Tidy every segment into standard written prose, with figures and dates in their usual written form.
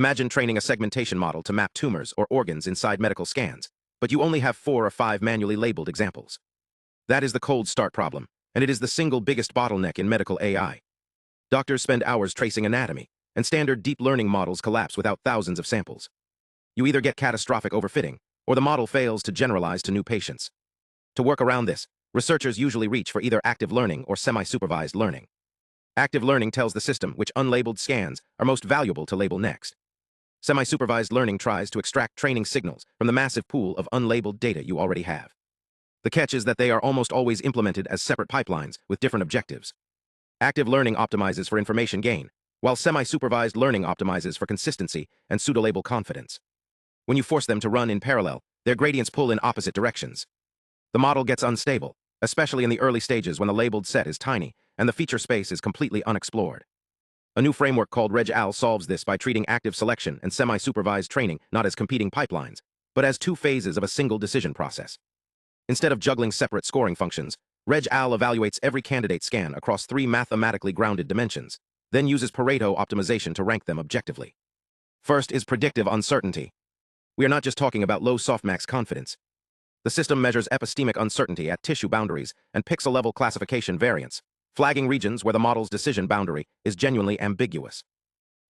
Imagine training a segmentation model to map tumors or organs inside medical scans, but you only have 4 or 5 manually labeled examples. That is the cold start problem, and it is the single biggest bottleneck in medical AI. Doctors spend hours tracing anatomy, and standard deep learning models collapse without thousands of samples. You either get catastrophic overfitting, or the model fails to generalize to new patients. To work around this, researchers usually reach for either active learning or semi-supervised learning. Active learning tells the system which unlabeled scans are most valuable to label next. Semi-supervised learning tries to extract training signals from the massive pool of unlabeled data you already have. The catch is that they are almost always implemented as separate pipelines with different objectives. Active learning optimizes for information gain, while semi-supervised learning optimizes for consistency and pseudo-label confidence. When you force them to run in parallel, their gradients pull in opposite directions. The model gets unstable, especially in the early stages when the labeled set is tiny and the feature space is completely unexplored. A new framework called RegAL solves this by treating active selection and semi-supervised training not as competing pipelines, but as 2 phases of a single decision process. Instead of juggling separate scoring functions, RegAL evaluates every candidate scan across 3 mathematically grounded dimensions, then uses Pareto optimization to rank them objectively. First is predictive uncertainty. We are not just talking about low softmax confidence. The system measures epistemic uncertainty at tissue boundaries and pixel-level classification variance, flagging regions where the model's decision boundary is genuinely ambiguous.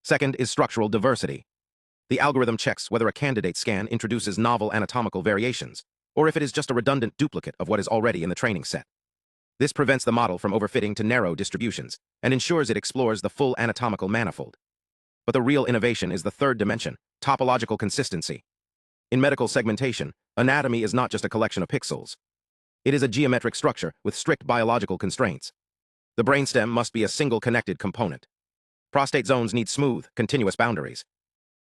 Second is structural diversity. The algorithm checks whether a candidate scan introduces novel anatomical variations, or if it is just a redundant duplicate of what is already in the training set. This prevents the model from overfitting to narrow distributions and ensures it explores the full anatomical manifold. But the real innovation is the third dimension, topological consistency. In medical segmentation, anatomy is not just a collection of pixels. It is a geometric structure with strict biological constraints. The brainstem must be a single connected component. Prostate zones need smooth, continuous boundaries.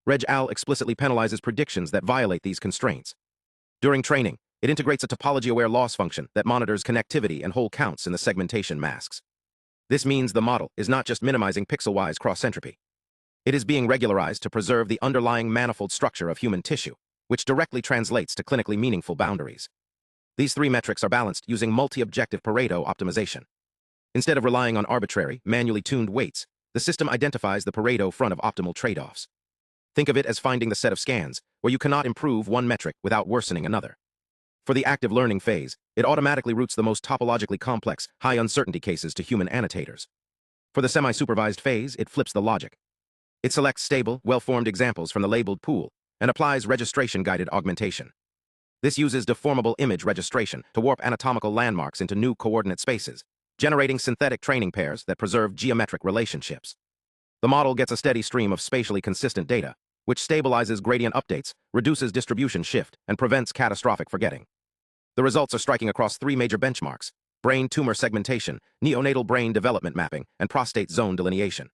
RegAL explicitly penalizes predictions that violate these constraints. During training, it integrates a topology-aware loss function that monitors connectivity and hole counts in the segmentation masks. This means the model is not just minimizing pixel-wise cross-entropy. It is being regularized to preserve the underlying manifold structure of human tissue, which directly translates to clinically meaningful boundaries. These 3 metrics are balanced using multi-objective Pareto optimization. Instead of relying on arbitrary, manually tuned weights, the system identifies the Pareto front of optimal trade-offs. Think of it as finding the set of scans, where you cannot improve one metric without worsening another. For the active learning phase, it automatically routes the most topologically complex, high-uncertainty cases to human annotators. For the semi-supervised phase, it flips the logic. It selects stable, well-formed examples from the labeled pool and applies registration-guided augmentation. This uses deformable image registration to warp anatomical landmarks into new coordinate spaces, generating synthetic training pairs that preserve geometric relationships. The model gets a steady stream of spatially consistent data, which stabilizes gradient updates, reduces distribution shift, and prevents catastrophic forgetting. The results are striking across 3 major benchmarks: brain tumor segmentation, neonatal brain development mapping, and prostate zone delineation.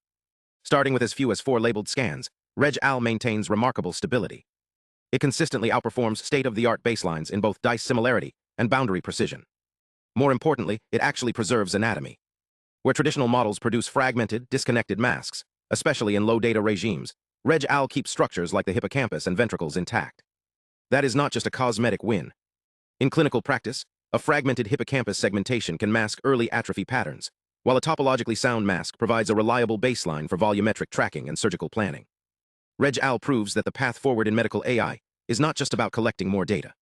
Starting with as few as 4 labeled scans, RegAL maintains remarkable stability. It consistently outperforms state-of-the-art baselines in both dice similarity and boundary precision. More importantly, it actually preserves anatomy. Where traditional models produce fragmented, disconnected masks, especially in low-data regimes, RegAL keeps structures like the hippocampus and ventricles intact. That is not just a cosmetic win. In clinical practice, a fragmented hippocampus segmentation can mask early atrophy patterns, while a topologically sound mask provides a reliable baseline for volumetric tracking and surgical planning. RegAL proves that the path forward in medical AI is not just about collecting more data.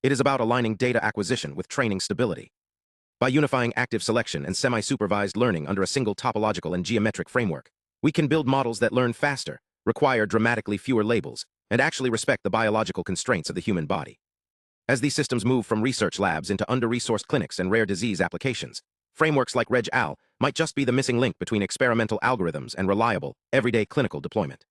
It is about aligning data acquisition with training stability. By unifying active selection and semi-supervised learning under a single topological and geometric framework, we can build models that learn faster, require dramatically fewer labels, and actually respect the biological constraints of the human body. As these systems move from research labs into under-resourced clinics and rare disease applications, frameworks like RegAL might just be the missing link between experimental algorithms and reliable, everyday clinical deployment.